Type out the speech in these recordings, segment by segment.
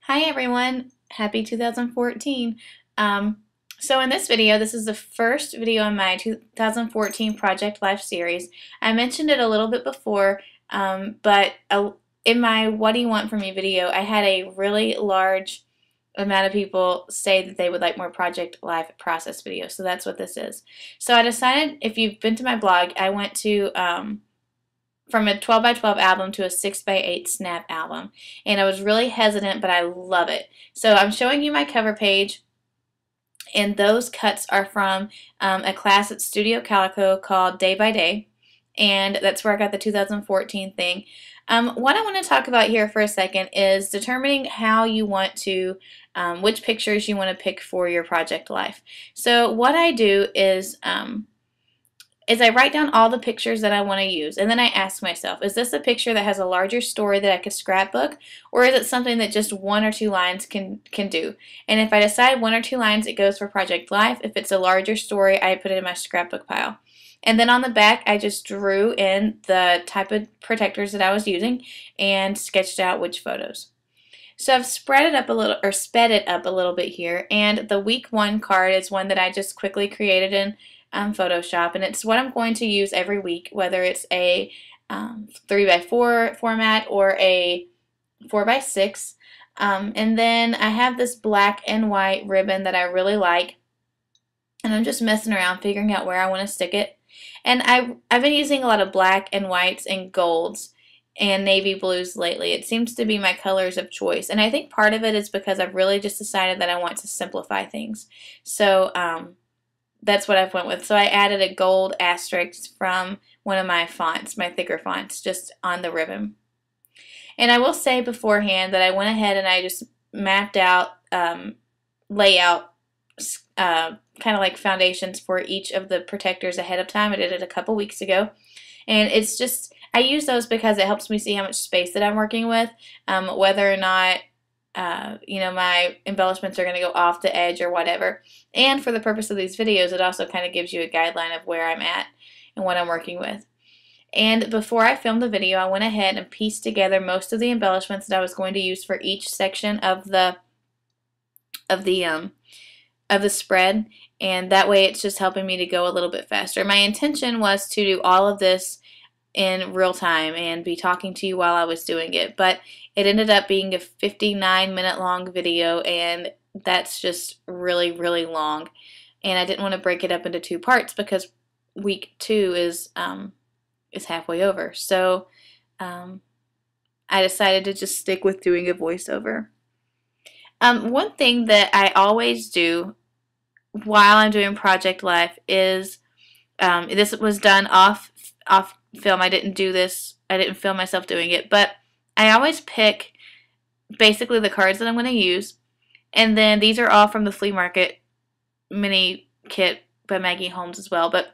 Hi everyone, happy 2014. So in this video, this is the first video in my 2014 Project Life series. I mentioned it a little bit before, but in my What Do You Want From Me video, I had a really large amount of people say that they would like more Project Life process videos, so that's what this is. So I decided, if you've been to my blog, I went to from a 12 by 12 album to a 6 by 8 snap album. And I was really hesitant, but I love it. So I'm showing you my cover page, and those cuts are from a class at Studio Calico called Day by Day, and that's where I got the 2014 thing. What I want to talk about here for a second is determining how you want to, which pictures you want to pick for your project life. So what I do is I write down all the pictures that I want to use, and then I ask myself, is this a picture that has a larger story that I could scrapbook, or is it something that just one or two lines can do? And if I decide one or two lines, it goes for Project Life. If it's a larger story, I put it in my scrapbook pile. And then on the back, I just drew in the type of protectors that I was using and sketched out which photos. So I've spread it up a little, or sped it up a little bit here, and the week one card is one that I just quickly created in Photoshop, and it's what I'm going to use every week, whether it's a 3 by 4 format or a 4 by 6. And then I have this black and white ribbon that I really like, and I'm just messing around figuring out where I want to stick it. And I've been using a lot of black and whites and golds and navy blues lately. It seems to be my colors of choice, and I think part of it is because I've really just decided that I want to simplify things. So that's what I've went with. So I added a gold asterisk from one of my fonts, my thicker fonts, just on the ribbon. And I will say beforehand that I went ahead and I just mapped out layout, kind of like foundations for each of the protectors ahead of time. I did it a couple weeks ago. And it's just, I use those because it helps me see how much space that I'm working with, whether or not my embellishments are going to go off the edge or whatever. And for the purpose of these videos, it also kind of gives you a guideline of where I'm at and what I'm working with. And before I filmed the video, I went ahead and pieced together most of the embellishments that I was going to use for each section of the spread, and that way it's just helping me to go a little bit faster. My intention was to do all of this in real time and be talking to you while I was doing it, but it ended up being a 59-minute long video, and that's just really, really long, and I didn't want to break it up into two parts because week 2 is halfway over. So I decided to just stick with doing a voiceover. One thing that I always do while I'm doing Project Life is, this was done off film. I didn't do this. I didn't film myself doing it, but I always pick basically the cards that I'm going to use, and then these are all from the flea market mini kit by Maggie Holmes as well, but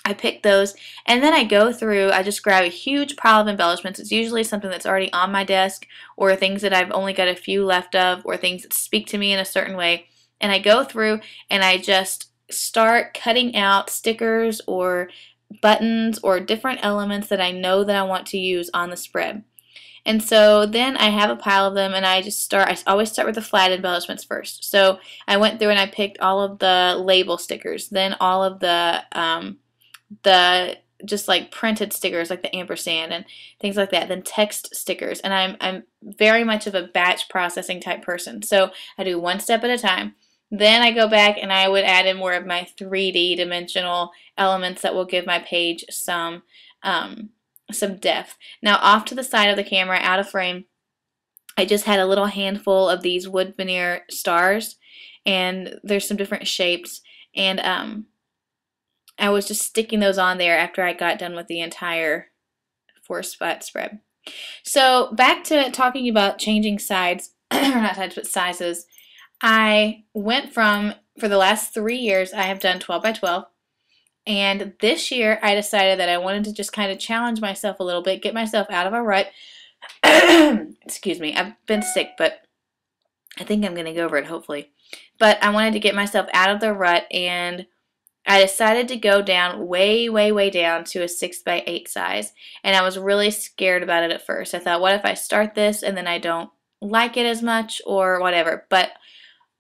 I pick those, and then I go through, I just grab a huge pile of embellishments. It's usually something that's already on my desk, or things that I've only got a few left of, or things that speak to me in a certain way, and I go through and I just start cutting out stickers or buttons or different elements that I know that I want to use on the spread. And so then I have a pile of them, and I always start with the flat embellishments first. So I went through and I picked all of the label stickers, then all of the just like printed stickers like the ampersand and things like that, then text stickers. And I'm very much of a batch processing type person. So I do one step at a time. Then I go back and I would add in more of my 3D dimensional elements that will give my page some depth. Now off to the side of the camera, out of frame, I just had a little handful of these wood veneer stars, and there's some different shapes, and I was just sticking those on there after I got done with the entire 4-spot spread. So back to talking about changing sides, or not sides, but sizes. I went from, for the last 3 years, I have done 12 by 12. And this year, I decided that I wanted to just kind of challenge myself a little bit, get myself out of a rut. Excuse me, I've been sick, but I think I'm going to get over it, hopefully. But I wanted to get myself out of the rut, and I decided to go down way, way, way down to a 6 by 8 size. And I was really scared about it at first. I thought, what if I start this and then I don't like it as much or whatever. But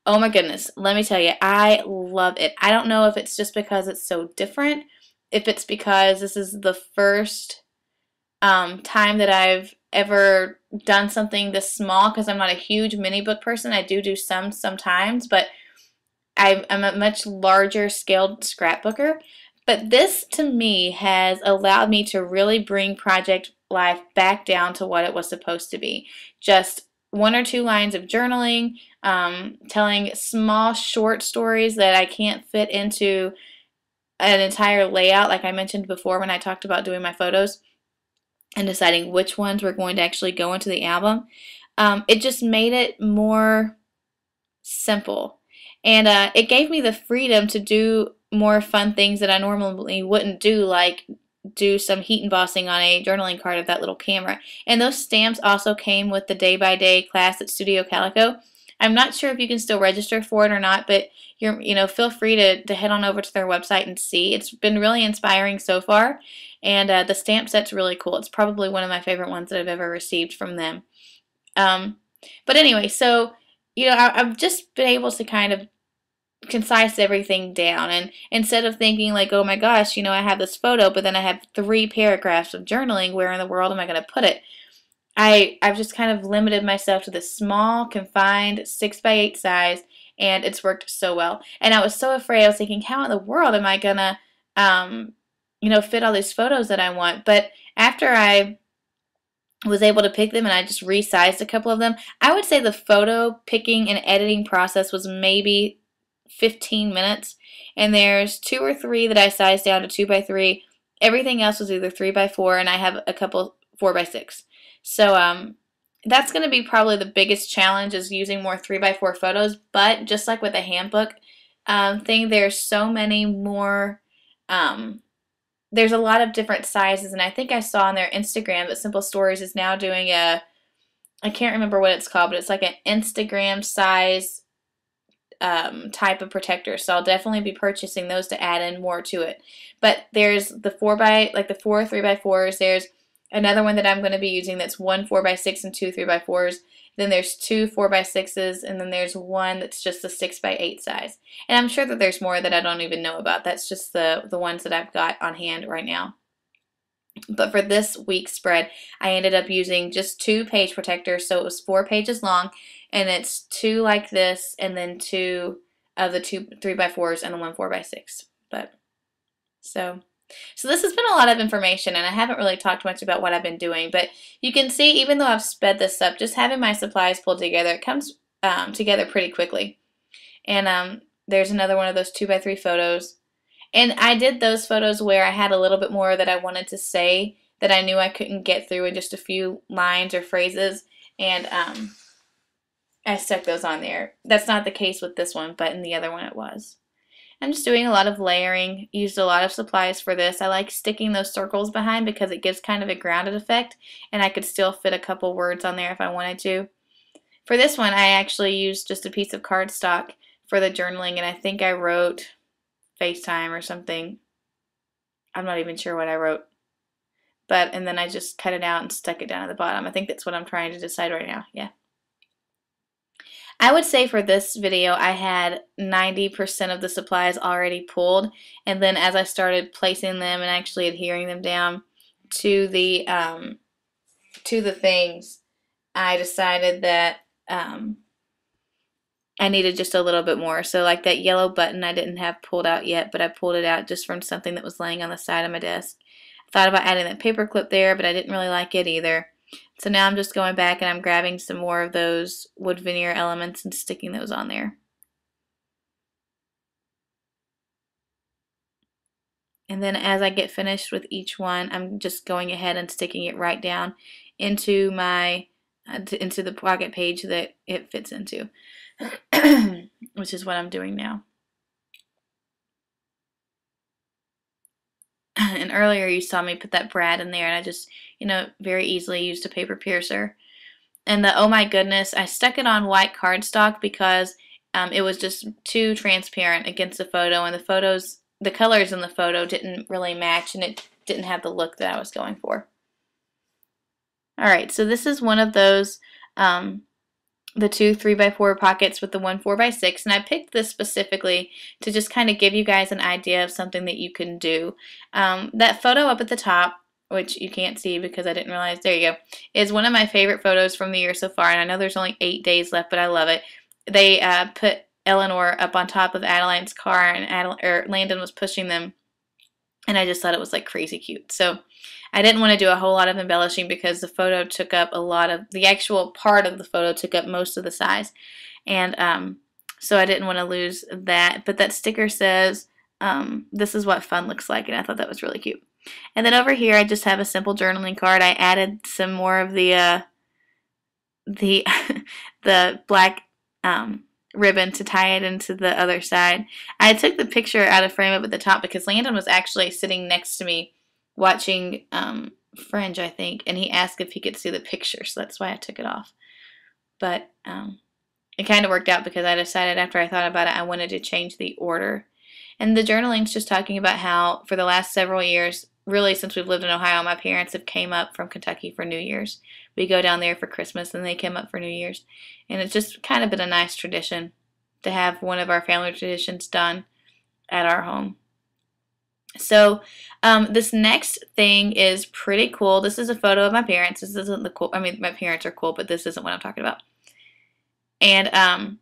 oh my goodness, let me tell you, I love it. I don't know if it's just because it's so different, if it's because this is the first time that I've ever done something this small, because I'm not a huge mini book person. I do some sometimes, but I'm a much larger scaled scrapbooker. But this to me has allowed me to really bring project life back down to what it was supposed to be. Just one or two lines of journaling, telling small short stories that I can't fit into an entire layout like I mentioned before when I talked about doing my photos and deciding which ones were going to actually go into the album. It just made it more simple. And it gave me the freedom to do more fun things that I normally wouldn't do, like do some heat embossing on a journaling card of that little camera. And those stamps also came with the day-by-day class at Studio Calico. I'm not sure if you can still register for it or not, but feel free to head on over to their website and see. It's been really inspiring so far, and the stamp set's really cool. It's probably one of my favorite ones that I've ever received from them. But anyway, so I've just been able to kind of concise everything down, and instead of thinking like, oh my gosh, I have this photo, but then I have 3 paragraphs of journaling, where in the world am I going to put it? I've just kind of limited myself to this small, confined 6x8 size, and it's worked so well. And I was so afraid. I was thinking, how in the world am I gonna, fit all these photos that I want? But after I was able to pick them and I just resized a couple of them, I would say the photo picking and editing process was maybe 15 minutes. And there's 2 or 3 that I sized down to 2x3. Everything else was either 3x4, and I have a couple 4x6. So that's going to be probably the biggest challenge, is using more 3x4 photos. But just like with the handbook thing, there's so many more. There's a lot of different sizes, and I think I saw on their Instagram that Simple Stories is now doing I can't remember what it's called, but it's like an Instagram size type of protector. So I'll definitely be purchasing those to add in more to it. But there's the 4 3x4s. There's another one that I'm going to be using that's 1 4x6 and 2 3x4s. Then there's 2 4x6s, and then there's one that's just the 6x8 size. And I'm sure that there's more that I don't even know about. That's just the ones that I've got on hand right now. But for this week's spread, I ended up using just 2 page protectors, so it was 4 pages long, and it's 2 like this, and then 2 of the 2 3x4s and the 1 4x6. But so this has been a lot of information, and I haven't really talked much about what I've been doing, but you can see, even though I've sped this up, just having my supplies pulled together, it comes together pretty quickly. And there's another one of those 2x3 photos. And I did those photos where I had a little bit more that I wanted to say that I knew I couldn't get through in just a few lines or phrases, and I stuck those on there. That's not the case with this one, but in the other one it was. I'm just doing a lot of layering, used a lot of supplies for this. I like sticking those circles behind because it gives kind of a grounded effect, and I could still fit a couple words on there if I wanted to. For this one, I actually used just a piece of cardstock for the journaling, and I think I wrote FaceTime or something. I'm not even sure what I wrote. And then I just cut it out and stuck it down at the bottom. I think that's what I'm trying to decide right now. Yeah. I would say for this video I had 90% of the supplies already pulled, and then as I started placing them and actually adhering them down to the things, I decided that I needed just a little bit more. So like that yellow button I didn't have pulled out yet, but I pulled it out just from something that was laying on the side of my desk. I thought about adding that paper clip there, but I didn't really like it either. So now I'm just going back and I'm grabbing some more of those wood veneer elements and sticking those on there. And then as I get finished with each one, I'm just going ahead and sticking it right down into my into the pocket page that it fits into, which is what I'm doing now. And earlier you saw me put that brad in there, and I just, very easily used a paper piercer. And the oh my goodness, I stuck it on white cardstock because it was just too transparent against the photo, and the colors in the photo didn't really match, and it didn't have the look that I was going for. Alright, so this is one of those the two 3x4 pockets with the one 4x6, and I picked this specifically to just kind of give you guys an idea of something that you can do. That photo up at the top, which you can't see because I didn't realize, there you go, is one of my favorite photos from the year so far, and I know there's only 8 days left, but I love it. They put Eleanor up on top of Adeline's car, and Landon was pushing them, and I just thought it was like crazy cute. So I didn't want to do a whole lot of embellishing because the photo took up a lot of, the actual part of the photo took up most of the size. And so I didn't want to lose that. But that sticker says, this is what fun looks like, and I thought that was really cute. And then over here I just have a simple journaling card. I added some more of the the black ribbon to tie it into the other side. I took the picture out of frame up at the top because Landon was actually sitting next to me watching Fringe, I think, and he asked if he could see the picture, so that's why I took it off. But it kind of worked out because I decided after I thought about it I wanted to change the order. And the journaling's just talking about how for the last several years, really since we've lived in Ohio, my parents have came up from Kentucky for New Year's. We go down there for Christmas and they came up for New Year's. And it's just kind of been a nice tradition to have one of our family traditions done at our home. So this next thing is pretty cool. This is a photo of my parents. This isn't the cool, I mean, my parents are cool, but this isn't what I'm talking about. And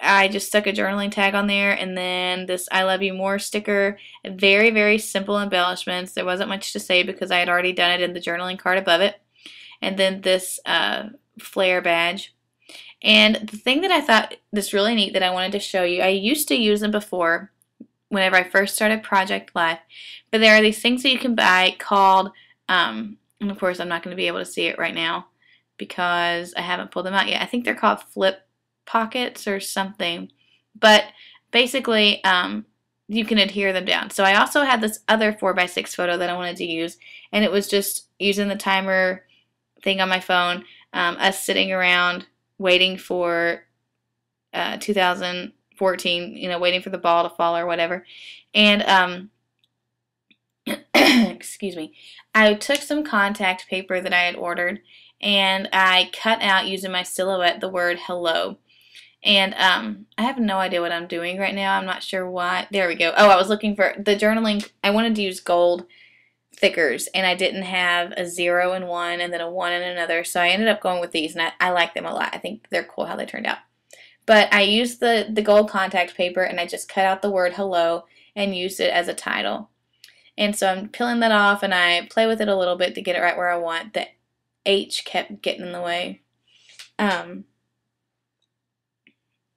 I just stuck a journaling tag on there, and then this I love you more sticker. Very, very simple embellishments. There wasn't much to say because I had already done it in the journaling card above it. And then this flare badge. And the thing that I thought this really neat that I wanted to show you, I used to use them before whenever I first started Project Life, but there are these things that you can buy called, and of course I'm not going to be able to see it right now because I haven't pulled them out yet. I think they're called flip pockets or something, but basically you can adhere them down. So I also had this other 4x6 photo that I wanted to use, and it was just using the timer thing on my phone, us sitting around waiting for 2014, you know, waiting for the ball to fall or whatever. And excuse me, I took some contact paper that I had ordered, and I cut out using my silhouette the word hello. And I have no idea what I'm doing right now. I'm not sure why. There we go. Oh, I was looking for the journaling. I wanted to use gold thickers, and I didn't have a 0 in one and then a 1 in another, so I ended up going with these, and I like them a lot. I think they're cool how they turned out. But I used the gold contact paper, and I just cut out the word hello and used it as a title. And so I'm peeling that off, and I play with it a little bit to get it right where I want. The H kept getting in the way.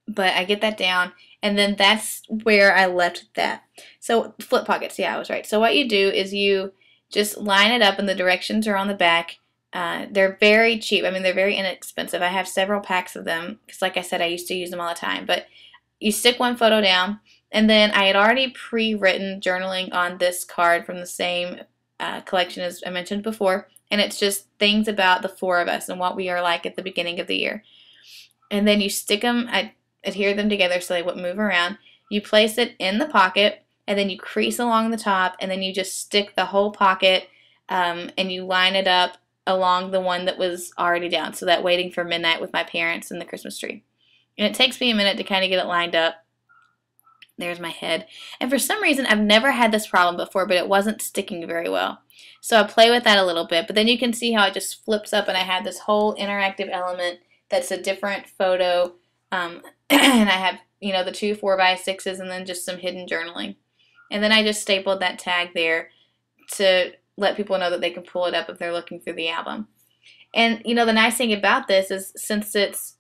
But I get that down, and then that's where I left that. So flip pockets, yeah, I was right. So what you do is you just line it up, and the directions are on the back. They're very cheap. I mean, they're very inexpensive. I have several packs of them because, like I said, I used to use them all the time. But you stick one photo down, and then I had already pre-written journaling on this card from the same collection as I mentioned before, and it's just things about the four of us and what we are like at the beginning of the year. And then you stick them, I adhere them together so they wouldn't move around. You place it in the pocket, and then you crease along the top, and then you just stick the whole pocket, and you line it up along the one that was already down, so that waiting for midnight with my parents and the Christmas tree. And it takes me a minute to kind of get it lined up. There's my head. And for some reason, I've never had this problem before, but it wasn't sticking very well. So I play with that a little bit, but then you can see how it just flips up, and I have this whole interactive element that's a different photo, and I have, you know, the two 4x6s and then just some hidden journaling. And then I just stapled that tag there to let people know that they can pull it up if they're looking through the album. And, you know, the nice thing about this is since it's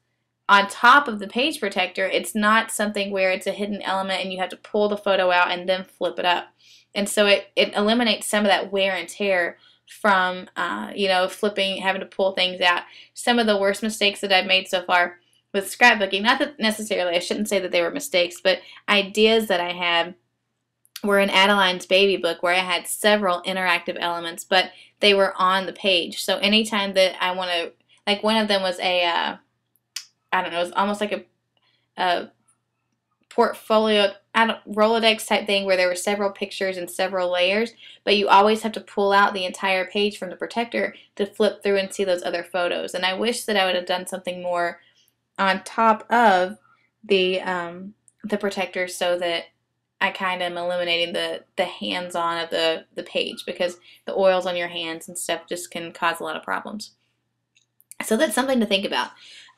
on top of the page protector, it's not something where it's a hidden element and you have to pull the photo out and then flip it up. And so it eliminates some of that wear and tear from, you know, flipping, having to pull things out. Some of the worst mistakes that I've made so far with scrapbooking, not that necessarily, I shouldn't say that they were mistakes, but ideas that I had were in Adeline's baby book where I had several interactive elements, but they were on the page. So anytime that I want to, like one of them was a, I don't know, it was almost like a portfolio, Rolodex type thing where there were several pictures and several layers, but you always have to pull out the entire page from the protector to flip through and see those other photos. And I wish that I would have done something more on top of the protector so that I kind of am eliminating the hands-on of the page, because the oils on your hands and stuff just can cause a lot of problems. So that's something to think about.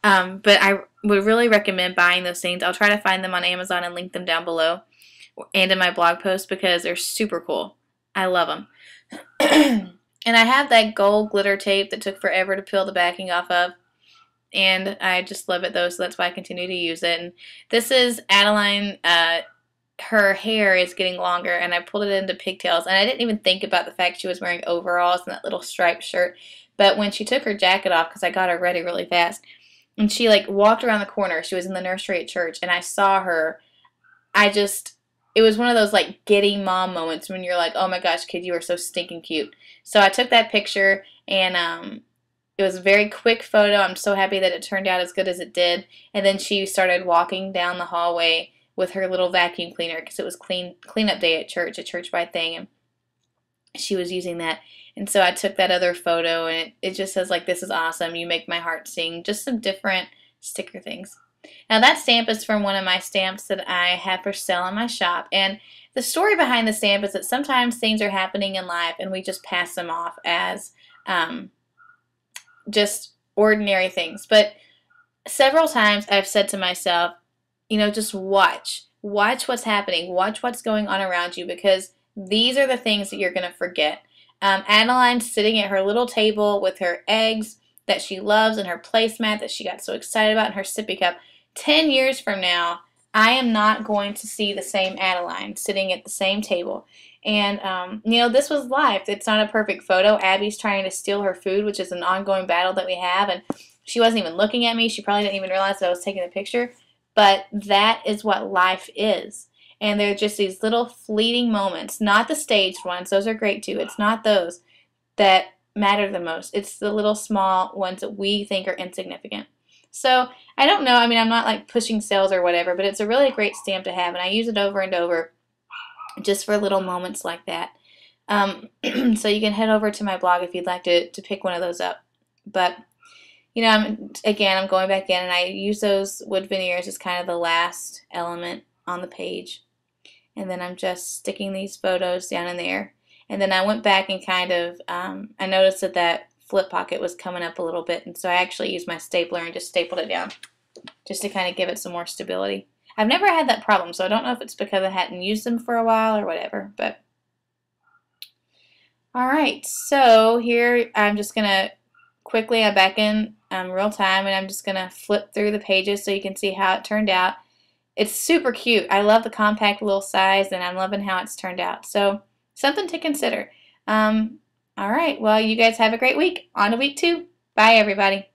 But I would really recommend buying those things. I'll try to find them on Amazon and link them down below and in my blog post because they're super cool. I love them. And I have that gold glitter tape that took forever to peel the backing off of. And I just love it though, so that's why I continue to use it. And this is Adeline. Her hair is getting longer, and I pulled it into pigtails, and I didn't even think about the fact she was wearing overalls and that little striped shirt. But when she took her jacket off, because I got her ready really fast, and she like walked around the corner, she was in the nursery at church, and I saw her, it was one of those like giddy mom moments when you're like, oh my gosh, kid, you are so stinking cute. So I took that picture, and it was a very quick photo. I'm so happy that it turned out as good as it did. And then she started walking down the hallway with her little vacuum cleaner, because it was cleanup day at church, a church-wide thing, and she was using that. And so I took that other photo, and it just says like, this is awesome, you make my heart sing, just some different sticker things. Now that stamp is from one of my stamps that I have for sale in my shop, and the story behind the stamp is that sometimes things are happening in life and we just pass them off as just ordinary things. But several times I've said to myself, you know, just watch what's happening, watch what's going on around you, because these are the things that you're going to forget. Adeline's sitting at her little table with her eggs that she loves and her placemat that she got so excited about and her sippy cup. 10 years from now, I am not going to see the same Adeline sitting at the same table. And, you know, this was life. It's not a perfect photo. Abby's trying to steal her food, which is an ongoing battle that we have, and she wasn't even looking at me. She probably didn't even realize that I was taking the picture. But that is what life is. And they're just these little fleeting moments, not the staged ones. Those are great too. It's not those that matter the most. It's the little small ones that we think are insignificant. So I don't know. I mean, I'm not like pushing sales or whatever, but it's a really great stamp to have. And I use it over and over just for little moments like that. So you can head over to my blog if you'd like to pick one of those up. But you know, I'm going back in, and I use those wood veneers as kind of the last element on the page. And then I'm just sticking these photos down in there. And then I went back and kind of, I noticed that flip pocket was coming up a little bit, and so I actually used my stapler and just stapled it down just to kind of give it some more stability. I've never had that problem, so I don't know if it's because I hadn't used them for a while or whatever, but alright, so here I'm just going to quickly, I'm back in real time, and I'm just going to flip through the pages so you can see how it turned out. It's super cute. I love the compact little size, and I'm loving how it's turned out. So something to consider. All right, well, you guys have a great week. On to week 2. Bye, everybody.